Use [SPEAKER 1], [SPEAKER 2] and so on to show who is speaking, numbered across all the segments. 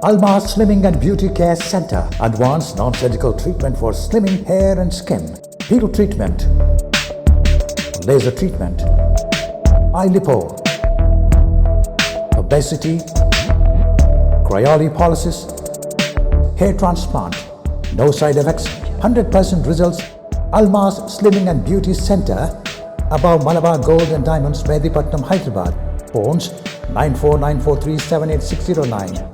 [SPEAKER 1] Almas Slimming and Beauty Care Center. Advanced non-surgical treatment for slimming hair and skin. Peel treatment. Laser treatment. Eye lipo. Obesity. Cryolipolysis. Hair transplant. No side effects. 100% results. Almas Slimming and Beauty Center. Above Malabar Gold and Diamonds, Mehdipatnam, Hyderabad. Phones 9494378609.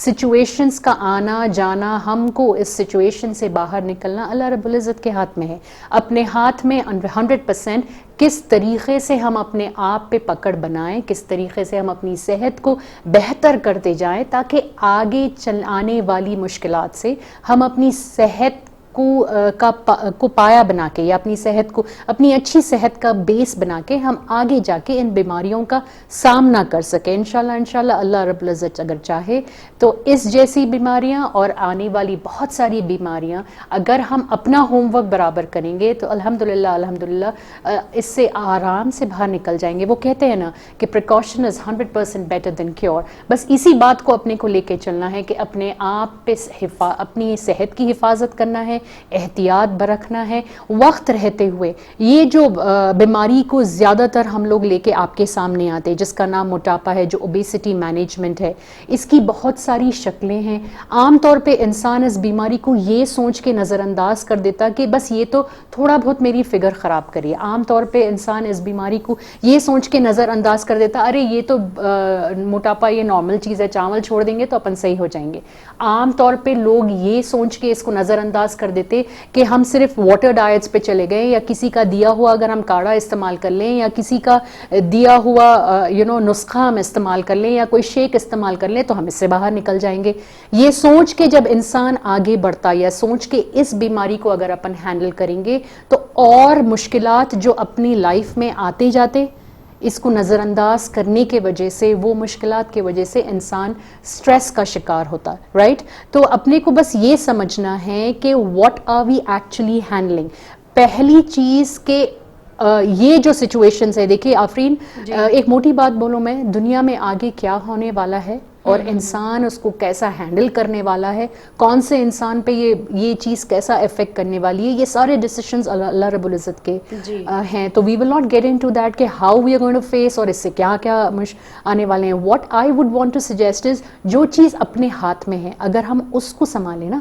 [SPEAKER 2] situations کا آنا جانا, ہم کو اس situation سے باہر نکلنا اللہ رب العزت کے ہاتھ میں ہے. اپنے ہاتھ میں 100% کس طریقے سے ہم اپنے آپ پہ پکڑ بنائیں, کس طریقے سے ہم اپنی صحت کو بہتر کرتے جائیں تاکہ آگے آنے والی مشکلات سے ہم اپنی صحت کو پایا بنا کے, یا اپنی صحت کو, اپنی اچھی صحت کا بیس بنا کے ہم آگے جا کے ان بیماریوں کا سامنا کر سکیں. انشاءاللہ اللہ رب العزت اگر چاہے تو اس جیسی بیماریاں اور آنے والی بہت ساری بیماریاں اگر ہم اپنا ہوم ورک برابر کریں گے تو الحمدللہ اس سے آرام سے باہر نکل جائیں گے. وہ کہتے ہیں نا کہ precaution is 100% better than cure. بس اسی بات کو اپنے کو لے کے چلنا ہے کہ اپنے آپ پہ اپنی صحت کی حفاظت کرنا ہے, احتیاط برکھنا ہے وقت رہتے ہوئے. یہ جو بیماری کو زیادہ تر ہم لوگ لے کے آپ کے سامنے آتے جس کا نام موٹاپا ہے, جو اوبیسٹی مینجمنٹ ہے, اس کی بہت ساری شکلیں ہیں. عام طور پہ انسان اس بیماری کو یہ سوچ کے نظر انداز کر دیتا کہ بس یہ تو تھوڑا بہت میری فگر خراب کری. عام طور پہ انسان اس بیماری کو یہ سوچ کے نظر انداز کر دیتا ارے یہ تو موٹاپا یہ نارمل چیز ہے, چاول چھوڑ دیں گے تو اپن صحیح ہو جائیں گے. عام طور پہ لوگ یہ سوچ کے اس کو نظر انداز کر دیتے کہ ہم صرف واٹر ڈائٹس پہ چلے گئے, یا کسی کا دیا ہوا اگر ہم کاڑھا استعمال کر لیں, یا کسی کا دیا ہوا نسخہ ہم استعمال کر لیں, یا کوئی شیک استعمال کر لیں تو ہم اس سے باہر نکل جائیں گے. یہ سوچ کے جب انسان آگے بڑھتا, یا سوچ کے اس بیماری کو اگر اپن ہینڈل کریں گے تو اور مشکلات جو اپنی لائف میں آتے جاتے اس کو نظر انداز کرنے کے وجہ سے, وہ مشکلات کی وجہ سے انسان سٹریس کا شکار ہوتا ہے, رائٹ. تو اپنے کو بس یہ سمجھنا ہے کہ what are we actually handling. پہلی چیز کہ یہ جو سچویشنز ہے, دیکھیے آفرین ایک موٹی بات بولوں میں, دنیا میں آگے کیا ہونے والا ہے اور انسان اس کو کیسا ہینڈل کرنے والا ہے, کون سے انسان پہ یہ چیز کیسا افیکٹ کرنے والی ہے, یہ سارے ڈیسیشنز اللہ رب العزت کے ہیں. تو we will not get into that کہ how we are going to face اور اس سے کیا کیا آنے والے ہیں. What I would want to suggest is, جو چیز اپنے ہاتھ میں ہے اگر ہم اس کو سنبھالیں نا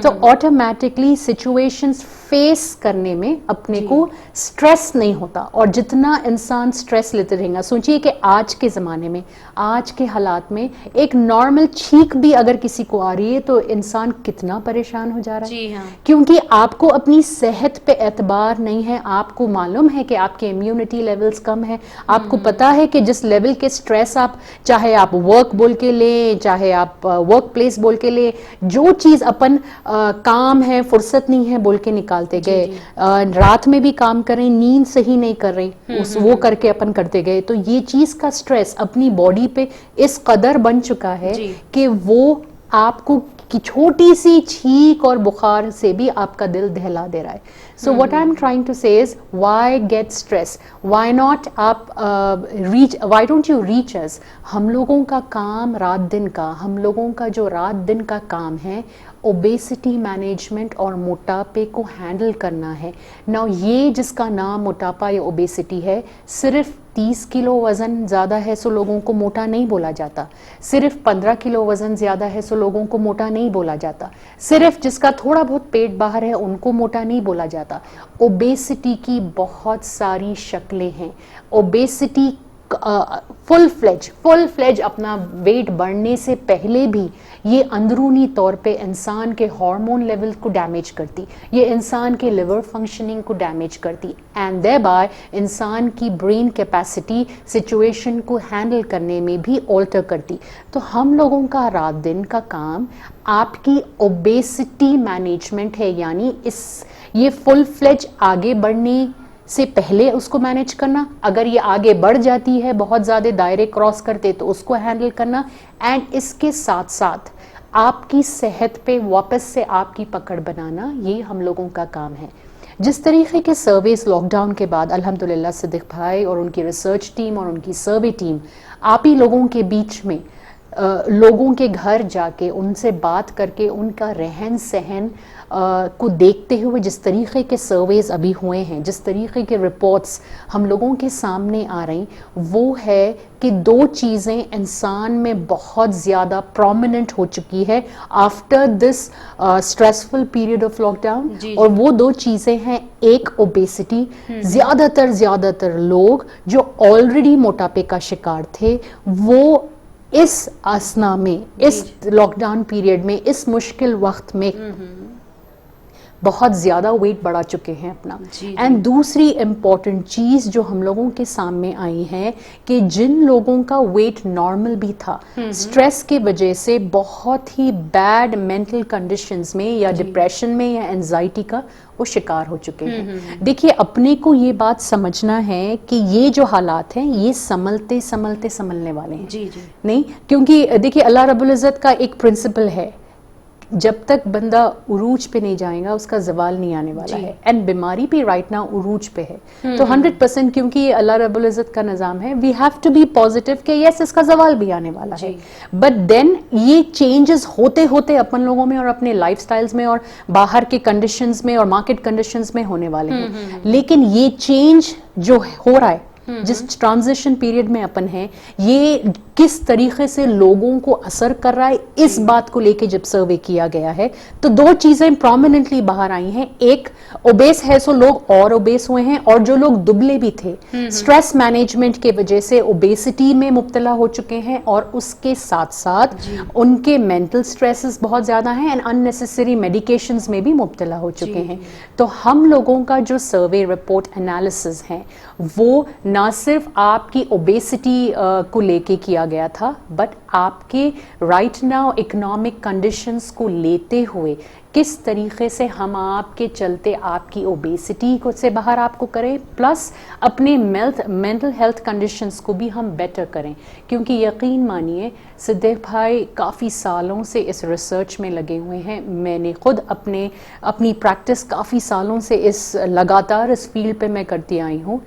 [SPEAKER 2] تو آٹومیٹکلی سچویشنز فیس کرنے میں اپنے کو سٹریس نہیں ہوتا. اور جتنا انسان سٹریس لیتے رہے گا, سوچئے کہ آج کے زمانے میں, آج کے حالات میں ایک نارمل چھینک بھی اگر کسی کو آ رہی ہے تو انسان کتنا پریشان ہو جا رہا ہے, کیونکہ آپ کو اپنی صحت پہ اعتبار نہیں ہے. آپ کو معلوم ہے کہ آپ کے امیونٹی لیولز کم ہے, آپ کو پتا ہے کہ جس لیول کے سٹریس آپ, چاہے آپ ورک بول کے لیں, چاہے آپ ورک پلیس بول کے لیں, جو چیز اپن کام ہے فرصت نہیں ہے بول کے نکالتے گئے, رات میں بھی کام کر رہے, نیند صحیح نہیں کر رہی, وہ کر کے اپن کرتے گئے, تو یہ چیز کا سٹریس اپنی باڈی پہ اس قدر بن چکا ہے کہ وہ آپ کو کی چھوٹی سی چھینک اور بخار سے بھی آپ کا دل دہلا دے رہا ہے. So what I'm trying to say is, why get stress? Why not why don't you reach us? ہم لوگوں کا کام رات دن کا, ہم لوگوں کا جو رات دن کا کام ہے اوبیسٹی مینجمنٹ اور موٹاپے کو ہینڈل کرنا ہے. Now یہ جس کا نام موٹاپا یا اوبیسٹی ہے, صرف 30 کلو وزن زیادہ ہے سو لوگوں کو موٹا نہیں بولا جاتا, صرف 15 کلو وزن زیادہ ہے سو لوگوں کو موٹا نہیں بولا جاتا, صرف جس کا تھوڑا بہت پیٹ باہر ہے ان کو موٹا نہیں بولا جاتا. اوبیسٹی کی بہت ساری شکلیں ہیں. اوبیسٹی فل فلیج اپنا ویٹ بڑھنے سے پہلے بھی یہ اندرونی طور پہ انسان کے ہارمون لیول کو ڈیمیج کرتی, یہ انسان کے لیور فنکشننگ کو ڈیمیج کرتی, اینڈ thereby انسان کی برین کیپیسٹی سچویشن کو ہینڈل کرنے میں بھی آلٹر کرتی. تو ہم لوگوں کا رات دن کا کام آپ کی اوبیسٹی مینجمنٹ ہے, یعنی یہ فل فلیج آگے بڑھنے سے پہلے اس کو مینیج کرنا, اگر یہ آگے بڑھ جاتی ہے بہت زیادہ دائرے کراس کرتے تو اس کو ہینڈل کرنا, اینڈ اس کے ساتھ ساتھ آپ کی صحت پہ واپس سے آپ کی پکڑ بنانا, یہ ہم لوگوں کا کام ہے. جس طریقے کے سرویز لاک ڈاؤن کے بعد الحمدللہ صدیق بھائی اور ان کی ریسرچ ٹیم اور ان کی سروے ٹیم آپ ہی لوگوں کے بیچ میں لوگوں کے گھر جا کے ان سے بات کر کے ان کا رہن سہن کو دیکھتے ہوئے جس طریقے کے سرویز ابھی ہوئے ہیں, جس طریقے کے رپورٹس ہم لوگوں کے سامنے آ رہی, وہ ہے کہ 2 چیزیں انسان میں بہت زیادہ پرومیننٹ ہو چکی ہے after this stressful period of lockdown, اور وہ 2 چیزیں ہیں, ایک اوبیسٹی. زیادہ تر لوگ جو آلریڈی موٹاپے کا شکار تھے وہ اس اسنا میں, اس لاک ڈاؤن پیریڈ میں, اس مشکل وقت میں بہت زیادہ ویٹ بڑھا چکے ہیں اپنا. اینڈ دوسری امپورٹنٹ چیز جو ہم لوگوں کے سامنے آئی ہے کہ جن لوگوں کا ویٹ نارمل بھی تھا, سٹریس کی وجہ سے بہت ہی بیڈ مینٹل کنڈیشنز میں یا ڈپریشن میں یا انزائٹی کا وہ شکار ہو چکے ہیں. دیکھیے اپنے کو یہ بات سمجھنا ہے کہ یہ جو حالات ہیں یہ سنبھلنے والے ہیں. نہیں, کیونکہ دیکھیے اللہ رب العزت کا ایک پرنسپل ہے, جب تک بندہ عروج پہ نہیں جائے گا اس کا زوال نہیں آنے والا ہے. اینڈ بیماری بھی رائٹ ناؤ عروج پہ ہے, تو 100% کیونکہ یہ اللہ رب العزت کا نظام ہے, we have to be positive کہ یس اس کا زوال بھی آنے والا ہے. بٹ دین یہ چینجز ہوتے ہوتے اپن لوگوں میں اور اپنے لائف سٹائلز میں اور باہر کے کنڈیشنز میں اور مارکیٹ کنڈیشنز میں ہونے والے ہیں. لیکن یہ چینج جو ہو رہا ہے, جس ٹرانزیشن پیریڈ میں اپن ہیں, یہ کس طریقے سے لوگوں کو اثر کر رہا ہے, اس بات کو لے کے جب سروے کیا گیا ہے تو 2 چیزیں پرومیننٹلی باہر آئی ہیں. ایک اوبیس ہے, سو لوگ اور اوبیس ہوئے ہیں, اور جو لوگ دبلے بھی تھے سٹریس مینجمنٹ کے وجہ سے اوبیسٹی میں مبتلا ہو چکے ہیں, اور اس کے ساتھ ساتھ ان کے مینٹل سٹریسز بہت زیادہ ہیں اینڈ اننیسیسری میڈیکیشنز میں بھی مبتلا ہو چکے ہیں. تو ہم لوگوں کا جو سروے رپورٹ انالیسز ہیں وہ نہ صرف آپ کی اوبیسٹی کو لے کے کیا گیا تھا, بٹ آپ کے رائٹ ناؤ اکنامک کنڈیشنز کو لیتے ہوئے کس طریقے سے ہم آپ کے چلتے آپ کی اوبیسٹی کو سے باہر آپ کو کریں, پلس اپنے مینٹل ہیلتھ کنڈیشنز کو بھی ہم بیٹر کریں. کیونکہ یقین مانیے صدیق بھائی کافی سالوں سے اس ریسرچ میں لگے ہوئے ہیں. میں نے خود اپنی پریکٹس کافی سالوں سے لگاتار اس فیلڈ پہ میں کرتی آئی ہوں.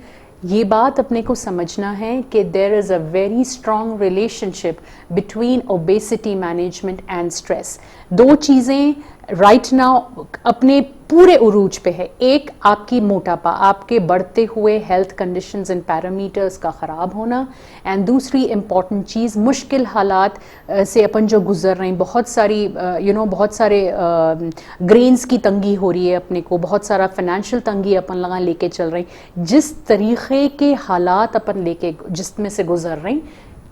[SPEAKER 2] یہ بات اپنے کو سمجھنا ہے کہ there is a very strong relationship between obesity management and stress. 2 چیزیں رائٹ ناؤ اپنے پورے عروج پہ ہے. ایک آپ کی موٹاپا, آپ کے بڑھتے ہوئے ہیلتھ کنڈیشنز اینڈ پیرامیٹرز کا خراب ہونا, اینڈ دوسری امپورٹنٹ چیز مشکل حالات سے اپن جو گزر رہے ہیں, بہت سارے گرینز کی تنگی ہو رہی ہے اپنے کو, بہت سارا فائنینشیل تنگی اپن لے کے چل رہے ہیں. جس طریقے کے حالات اپن جس میں سے گزر رہے ہیں,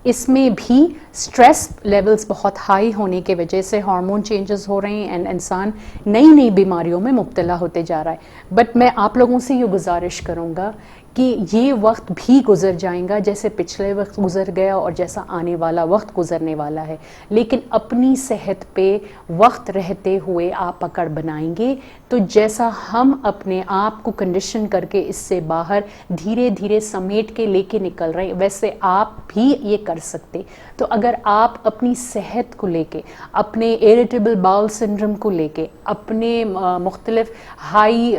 [SPEAKER 2] اس میں بھی سٹریس لیولز بہت ہائی ہونے کے وجہ سے ہارمون چینجز ہو رہے ہیں اینڈ انسان نئی بیماریوں میں مبتلا ہوتے جا رہا ہے. بٹ میں آپ لوگوں سے یہ گزارش کروں گا کہ یہ وقت بھی گزر جائیں گا جیسے پچھلے وقت گزر گیا اور جیسا آنے والا وقت گزرنے والا ہے. لیکن اپنی صحت پہ وقت رہتے ہوئے آپ پکڑ بنائیں گے تو جیسا ہم اپنے آپ کو کنڈیشن کر کے اس سے باہر دھیرے دھیرے سمیٹ کے لے کے نکل رہے ہیں, ویسے آپ بھی یہ کر سکتے. تو اگر آپ اپنی صحت کو لے کے, اپنے اریٹیبل باؤل سنڈروم کو لے کے, اپنے مختلف ہائی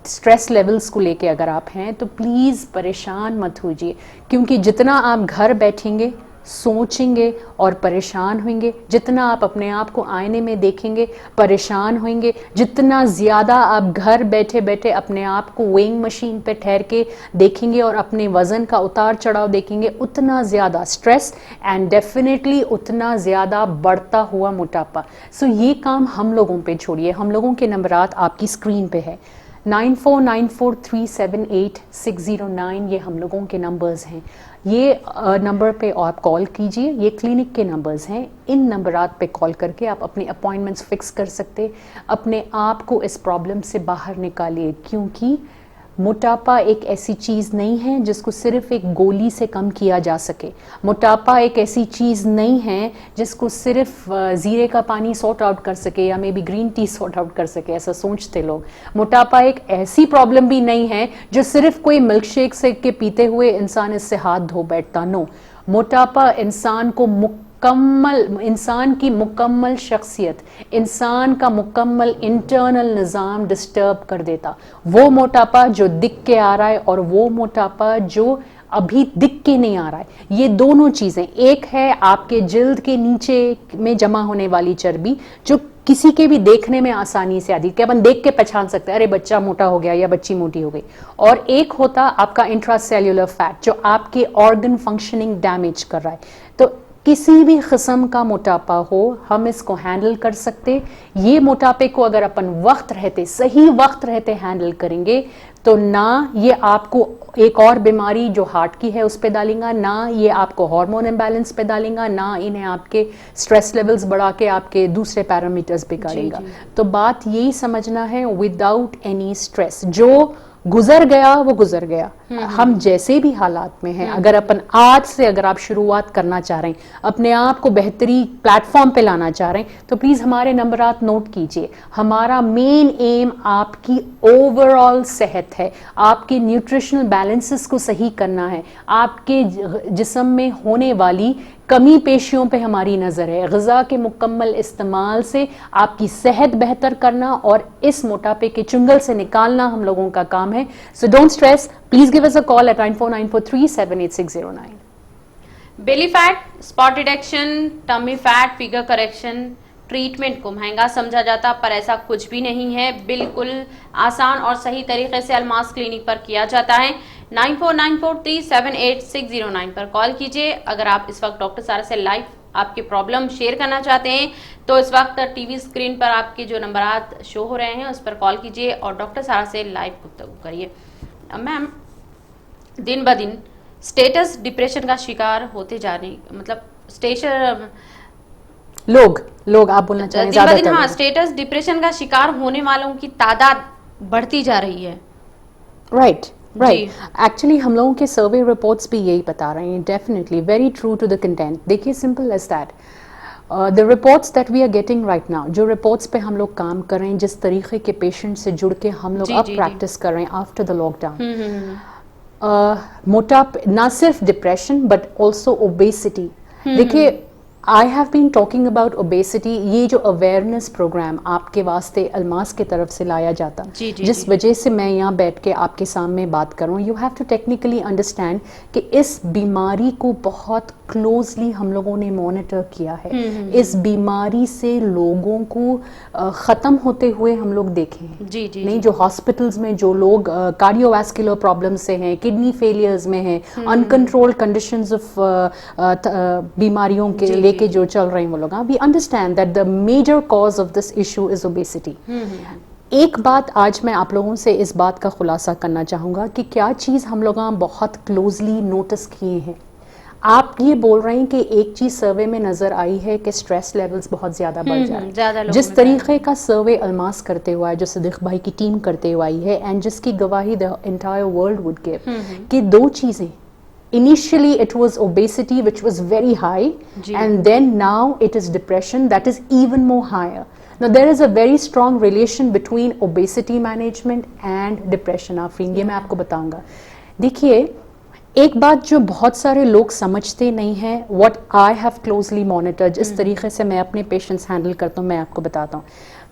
[SPEAKER 2] سٹریس لیولز کو لے کے اگر آپ ہیں تو پلیز پریشان مت ہوجیے. کیونکہ جتنا آپ گھر بیٹھیں گے, سوچیں گے اور پریشان ہوئیں گے, جتنا آپ اپنے آپ کو آئینے میں دیکھیں گے پریشان ہوئیں گے, جتنا زیادہ آپ گھر بیٹھے بیٹھے اپنے آپ کو ویئنگ مشین پہ ٹھہر کے دیکھیں گے اور اپنے وزن کا اتار چڑھاؤ دیکھیں گے, اتنا زیادہ سٹریس اینڈ ڈیفینیٹلی اتنا زیادہ بڑھتا ہوا موٹاپا. سو یہ کام ہم لوگوں پہ چھوڑیے. ہم لوگوں کے نمبرات آپ کی اسکرین پہ ہے, 9494378609 یہ ہم لوگوں کے نمبرز ہیں. یہ نمبر پہ آپ کال کیجئے, یہ کلینک کے نمبرز ہیں. ان نمبرات پہ کال کر کے آپ اپنی اپوائنٹمنٹس فکس کر سکتے, اپنے آپ کو اس پرابلم سے باہر نکالیے. کیونکہ موٹاپا ایک ایسی چیز نہیں ہے جس کو صرف ایک گولی سے کم کیا جا سکے. موٹاپا ایک ایسی چیز نہیں ہے جس کو صرف زیرے کا پانی سارٹ آؤٹ کر سکے یا maybe green tea sort out کر سکے, ایسا سوچتے لوگ. موٹاپا ایک ایسی پرابلم بھی نہیں ہے جو صرف کوئی ملک شیک سے کے پیتے ہوئے انسان اس سے ہاتھ دھو بیٹھتا. نو, موٹاپا انسان کی مکمل شخصیت, انسان کا مکمل انٹرنل نظام ڈسٹرب کر دیتا. وہ موٹاپا جو دکھ کے آ رہا ہے اور وہ موٹاپا جو ابھی دکھ کے نہیں آ رہا ہے. یہ دونوں چیزیں, ایک ہے آپ کے جلد کے نیچے میں جمع ہونے والی چربی جو کسی کے بھی دیکھنے میں آسانی سے آتی ہے کہ اپن دیکھ کے پہچان سکتے ہیں ارے بچہ موٹا ہو گیا یا بچی موٹی ہو گئی, اور ایک ہوتا آپ کا انٹرا سیلولر فیٹ جو آپ کے آرگن فنکشننگ ڈیمیج کر رہا ہے. تو کسی بھی قسم کا موٹاپا ہو ہم اس کو ہینڈل کر سکتے. یہ موٹاپے کو اگر اپن وقت رہتے صحیح وقت رہتے ہینڈل کریں گے تو نہ یہ آپ کو ایک اور بیماری جو ہارٹ کی ہے اس پہ ڈالیں گا, نہ یہ آپ کو ہارمون امبیلنس پہ ڈالیں گا, نہ انہیں آپ کے سٹریس لیولز بڑھا کے آپ کے دوسرے پیرامیٹرز پہ کریں گا. تو بات یہی سمجھنا ہے وداؤٹ اینی اسٹریس, جو گزر گیا وہ گزر گیا. ہم جیسے بھی حالات میں ہیں اگر اپن آج سے اگر آپ شروعات کرنا چاہ رہے ہیں, اپنے آپ کو بہتری پلیٹ فارم پہ لانا چاہ رہے ہیں, تو پلیز ہمارے نمبرات نوٹ کیجئے. ہمارا مین ایم آپ کی اوور آل صحت ہے, آپ کے نیوٹریشنل بیلنسز کو صحیح کرنا ہے, آپ کے جسم میں ہونے والی کمی پیشیوں پہ ہماری نظر ہے, غذا کے مکمل استعمال سے آپ کی صحت بہتر کرنا اور اس موٹاپے کے چنگل سے نکالنا ہم لوگوں کا کام ہے. So don't stress, please give us a call at 9494378609.
[SPEAKER 3] Belly fat, spot detection, tummy fat, figure correction treatment کو مہنگا سمجھا جاتا پر ایسا کچھ بھی نہیں ہے. بالکل آسان اور صحیح طریقے سے الماس کلینک پر کیا جاتا ہے. 9494378609 پر کال کیجئے. اگر آپ اس وقت ڈاکٹر سارا سے لائیو آپ کی پرابلم شیئر کرنا چاہتے ہیں تو اس وقت ٹی وی اسکرین پر آپ کے جو نمبرات شو ہو رہے ہیں اس پر کال کیجئے اور ڈاکٹر سارا سے لائیو گفتگو کریے. میم, دن بہ دن اسٹیٹس ڈپریشن کا شکار ہوتے جا رہے ہیں, مطلب
[SPEAKER 2] لوگ آپ بولنا چاہیں
[SPEAKER 3] دن بہ دن ہاں اسٹیٹس ڈپریشن کا شکار ہونے والوں کی تعداد بڑھتی جا رہی ہے.
[SPEAKER 2] رائٹ ایکچولی ہم لوگوں کے سروے رپورٹس بھی یہی بتا رہے ہیں. Definitely very true to the content. دیکھیے simple as that the reports that we are getting right now, جو reports پہ ہم لوگ کام کر رہے ہیں, جس طریقے کے پیشنٹ سے جڑ کے ہم لوگ اب پریکٹس کر رہے ہیں آفٹر دا لاک ڈاؤن, نہ صرف ڈپریشن بٹ آلسو اوبیسٹی. دیکھیے I have been talking about obesity, یہ جو اویئرنیس پروگرام آپ کے واسطے الماس کی طرف سے لایا جاتا, جس وجہ سے میں یہاں بیٹھ کے آپ کے سامنے بات کروں, you have to technically understand کہ اس بیماری کو بہت کلوزلی ہم لوگوں نے مانیٹر کیا ہے. اس بیماری سے لوگوں کو ختم ہوتے ہوئے ہم لوگ دیکھے ہیں. نہیں, جو ہاسپٹلز میں جو لوگ کارڈیو ویسکولر پرابلم سے ہیں, کڈنی فیلئرز میں ہیں, انکنٹرول کنڈیشنز آف بیماریوں کے لے کے جو چل رہے ہیں وہ لوگ, we understand that the major cause of this issue is obesity. ایک بات آج میں آپ لوگوں سے اس بات کا خلاصہ کرنا چاہوں گا کہ کیا چیز ہم لوگ بہت کلوزلی نوٹس کیے ہیں. آپ یہ بول رہے ہیں کہ ایک چیز سروے میں نظر آئی ہے کہ سٹریس لیولز بہت زیادہ بڑھ جا رہے ہیں. جس طریقے کا سروے الماس کرتے ہوا ہے, جو صدیق بھائی کی ٹیم کرتے ہوئی آئی ہے, اینڈ جس کی گواہی the entire world would give, کہ دو چیزیں, initially it was obesity which was very high, and then now it is depression that is even more higher. Now there is a very strong relation between obesity management and depression. آفرین, یہ میں آپ کو بتاؤں گا. دیکھیے ایک بات جو بہت سارے لوگ سمجھتے نہیں ہیں, what I have closely monitored, جس طریقے سے میں اپنے پیشنٹس ہینڈل کرتا ہوں میں آپ کو بتاتا ہوں.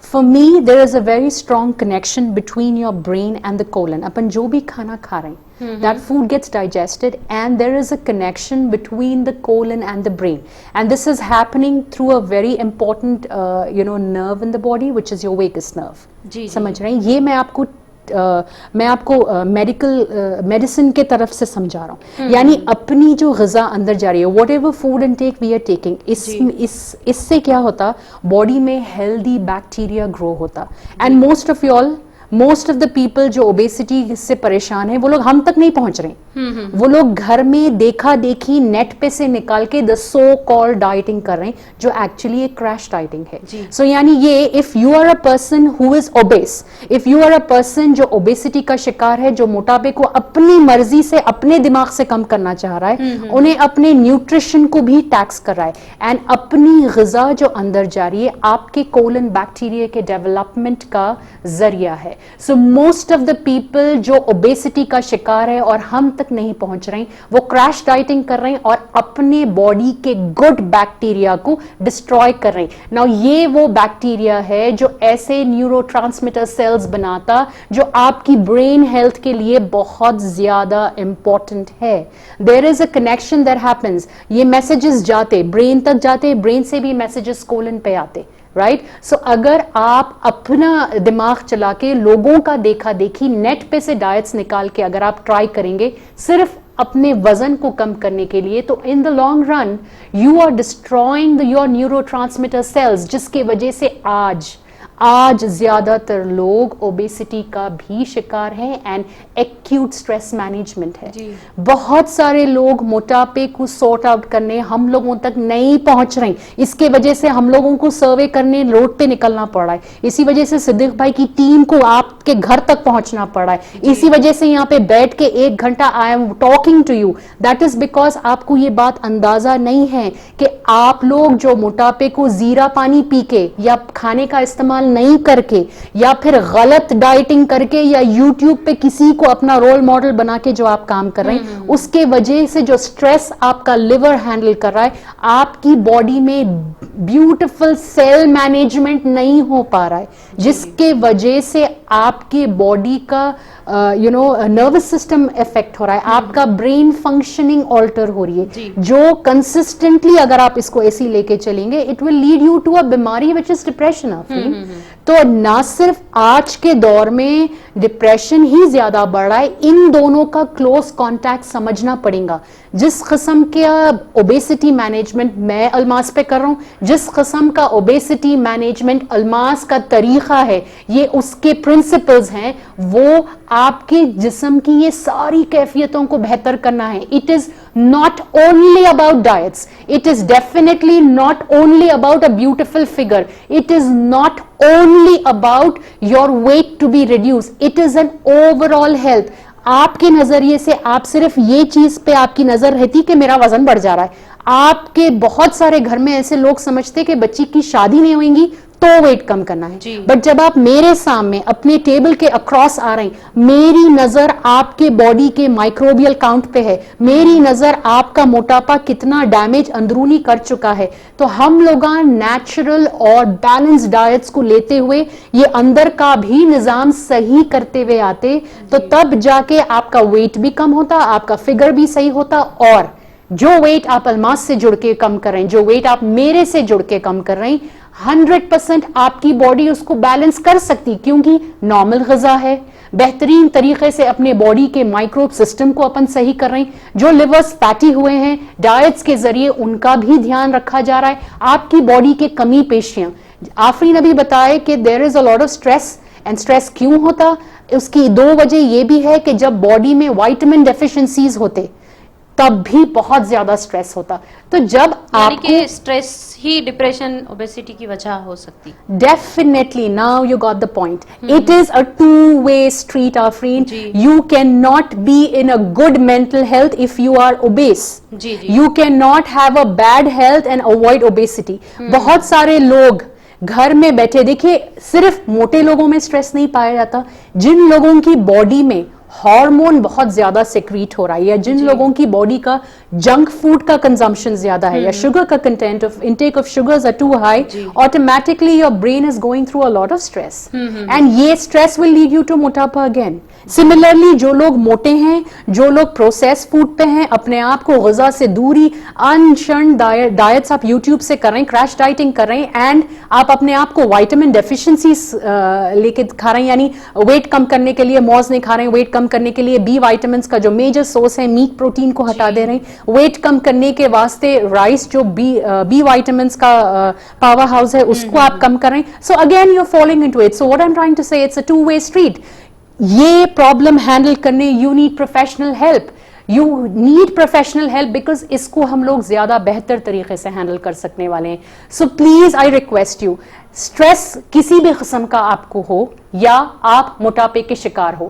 [SPEAKER 2] For me there is a very strong connection between your brain and the colon. اپن جو بھی کھانا کھا رہے ہیں, that food gets digested and there is a connection between the colon and the brain, and this is happening through a very important nerve in the body which is your vagus nerve. سمجھ رہے ہیں, یہ میں آپ کو medicine کے طرف سے سمجھا رہا ہوں. یعنی اپنی جو غذا اندر جا رہی ہے, whatever food intake we are taking, اس سے کیا ہوتا, باڈی میں ہیلدی بیکٹیریا گرو ہوتا. And most of the people جو اوبیسٹی سے پریشان ہیں وہ لوگ ہم تک نہیں پہنچ رہے, وہ لوگ گھر میں دیکھا دیکھی نیٹ پہ سے نکال کے دا سو کال ڈائٹنگ کر رہے ہیں, جو ایکچولی ایک کریش ڈائٹنگ ہے. سو یعنی یہ if you are a person who is obese, if you are a person جو اوبیسٹی کا شکار ہے, جو موٹاپے کو اپنی مرضی سے اپنے دماغ سے کم کرنا چاہ رہا ہے, انہیں اپنے نیوٹریشن کو بھی ٹیکس کر رہا ہے, اینڈ اپنی غذا جو اندر جا رہی ہے آپ کے کولن بیکٹیریا کے ڈیولپمنٹ کا ذریعہ ہے. So most of the people جو اوبیسٹی کا شکار ہے اور ہم تک نہیں پہنچ رہے ہیں, وہ کریش ڈائٹنگ کر رہے ہیں اور اپنے باڈی کے گڈ بیکٹیریا کو ڈسٹروائے کر رہے ہیں. ناؤ یہ وہ بیکٹیریا ہے جو ایسے نیورو ٹرانسمیٹر سیلز بناتا جو آپ کی برین ہیلتھ کے لیے بہت زیادہ امپورٹنٹ ہے. دیر is a connection that happens. یہ میسیجز جاتے برین تک جاتے, برین سے بھی میسیجز کولن پہ آتے, رائٹ. سو اگر آپ اپنا دماغ چلا کے لوگوں کا دیکھا دیکھی نیٹ پہ سے ڈائٹس نکال کے اگر آپ ٹرائی کریں گے صرف اپنے وزن کو کم کرنے کے لیے, تو in the long run you are destroying your neurotransmitter cells, جس کی وجہ سے آج زیادہ تر لوگ اوبیسٹی کا بھی شکار ہیں اینڈ ایکیوٹ سٹریس مینجمنٹ ہے. بہت سارے لوگ موٹاپے کو سارٹ آؤٹ کرنے ہم لوگوں تک نہیں پہنچ رہے, اس کے وجہ سے ہم لوگوں کو سروے کرنے روڈ پہ نکلنا پڑ رہا ہے, اسی وجہ سے صدیق بھائی کی ٹیم کو آپ کے گھر تک پہنچنا پڑ رہا ہے, اسی وجہ سے یہاں پہ بیٹھ کے 1 گھنٹہ I am talking to you. That is because آپ کو یہ بات اندازہ نہیں ہے کہ آپ لوگ جو موٹاپے کو زیرہ پانی پی کے یا کھانے کا استعمال نہیں کر کے یا پھر غلط ڈائٹنگ کر کے یا یوٹیوب پہ کسی کو اپنا رول ماڈل بنا کے جو آپ کام کر رہے ہیں, اس کے وجہ سے جو سٹریس آپ کا لیور ہینڈل کر رہا ہے, آپ کی باڈی میں بیوٹیفل سیل مینجمنٹ نہیں ہو پا رہا ہے, جس کے وجہ سے آپ کے باڈی کا نروس سسٹم افیکٹ ہو رہا ہے, آپ کا برین فنکشننگ آلٹر ہو رہی ہے, جو کنسسٹنٹلی اگر آپ اس کو ایسی لے کے چلیں گے it will lead you to a بیماری وچ از ڈپریشن. تو نہ صرف آج کے دور میں ڈپریشن ہی زیادہ بڑھ رہا ہے, ان دونوں کا کلوز کانٹیکٹ سمجھنا پڑے گا. جس قسم کا اوبیسٹی مینجمنٹ میں الماس پہ کر رہا ہوں, جس قسم کا اوبیسٹی مینجمنٹ الماس کا طریقہ ہے, یہ اس کے پرنسپلز ہیں, وہ آپ کے جسم کی یہ ساری کیفیتوں کو بہتر کرنا ہے. It is not only about diets, it is definitely not only about a beautiful figure, it is not only about your weight to be reduced, it is an overall health. آپ کے نظریے سے آپ صرف یہ چیز پہ آپ کی نظر رہتی کہ میرا وزن بڑھ جا رہا ہے. آپ کے بہت سارے گھر میں ایسے لوگ سمجھتے کہ بچی کی شادی نہیں ہوئیں گی تو ویٹ کم کرنا ہے, بٹ جب آپ میرے سامنے اپنے ٹیبل کے اکراس آ رہے ہیں, میری نظر آپ کے باڈی کے مائکروبیل کاؤنٹ پہ ہے, میری نظر آپ کا موٹاپا کتنا ڈیمیج اندرونی کر چکا ہے, تو ہم لوگ نیچرل اور بیلنس ڈائٹس کو لیتے ہوئے یہ اندر کا بھی نظام صحیح کرتے ہوئے آتے, تو تب جا کے آپ کا ویٹ بھی کم ہوتا, آپ کا فگر بھی صحیح ہوتا, اور جو ویٹ آپ الماس سے جڑ کے کم کر رہے ہیں, جو ویٹ آپ میرے سے جڑ کے کم کر رہے ہیں, 100% آپ کی باڈی اس کو بیلنس کر سکتی, کیونکہ نارمل غذا ہے, بہترین طریقے سے اپنے باڈی کے مائکروب سسٹم کو اپن صحیح کر رہے ہیں, جو لیورز فیٹی ہوئے ہیں ڈائٹس کے ذریعے ان کا بھی دھیان رکھا جا رہا ہے, آپ کی باڈی کے کمی پیشیاں. آفرین ابھی بتائے کہ there is a lot of stress, and stress کیوں ہوتا, اس کی 2 وجہ یہ بھی ہے کہ جب باڈی میں وائٹامن ڈیفیشنسیز ہوتے تب بھی بہت زیادہ سٹریس ہوتا. تو جب آپ کو
[SPEAKER 3] سٹریس ہی ڈپریشن اوبیسٹی کی وجہ ہو سکتی.
[SPEAKER 2] Definitely, now you got the point. It is a 2-way street, Afreen. You can not be in a good mental health if you are obese. You can not have a bad health and avoid obesity. بہت سارے لوگ گھر میں بیٹھے, دیکھیے صرف موٹے لوگوں میں سٹریس نہیں پایا جاتا, جن لوگوں کی باڈی میں ہارمون بہت زیادہ سیکریٹ ہو رہا ہے, یا جن لوگوں کی باڈی کا جنک فوڈ کا کنزمپشن زیادہ ہے, یا شوگر کا content of intake of sugars are too high, automatically your brain is going through a lot of stress, and یہ stress will lead you to موٹاپا اگین. سملرلی جو لوگ موٹے ہیں, جو لوگ پروسیس فوڈ پہ ہیں, اپنے آپ کو غذا سے دوری, انشن ڈائٹس آپ یوٹیوب سے کر رہے ہیں, کریش ڈائٹنگ کر رہے ہیں, اینڈ آپ اپنے آپ کو وائٹامن ڈیفیشنسیز لے کے کھا رہے ہیں, یعنی ویٹ کم کرنے کے لیے موز نہیں کھا رہے ہیں, ویٹ کم کرنے کے لیے بی وائٹامنس کا جو میجر سورس ہے میٹ پروٹین کو ہٹا دے رہے ہیں, ویٹ کم کرنے کے واسطے رائس جو بی وائٹامنس کا پاور ہاؤس ہے اس کو آپ کم کر رہے ہیں. So again you are falling into it. So what I am trying to say, it's a 2-way street. یہ پرابلم ہینڈل کرنے you need professional help. You need professional help because اس کو ہم لوگ زیادہ بہتر طریقے سے ہینڈل کر سکنے والے ہیں. So please I request you, stress کسی بھی قسم کا آپ کو ہو یا آپ موٹاپے کے شکار ہو,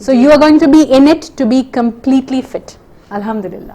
[SPEAKER 2] so you are going to be in it to be completely fit, alhamdulillah।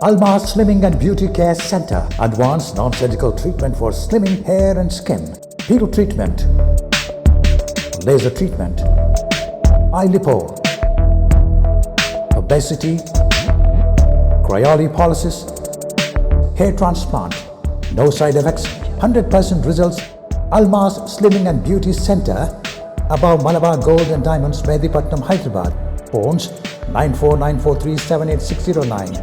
[SPEAKER 1] Almas Slimming and Beauty Care Center. Advanced non-surgical treatment for slimming hair and skin. Peel treatment. Laser treatment. Eye lipo. Obesity. Cryolipolysis. Hair transplant. No side effects. 100% results. Almas Slimming and Beauty Center. Above Malabar Gold and Diamonds, Medipatnam, Hyderabad. Phones 9494378609.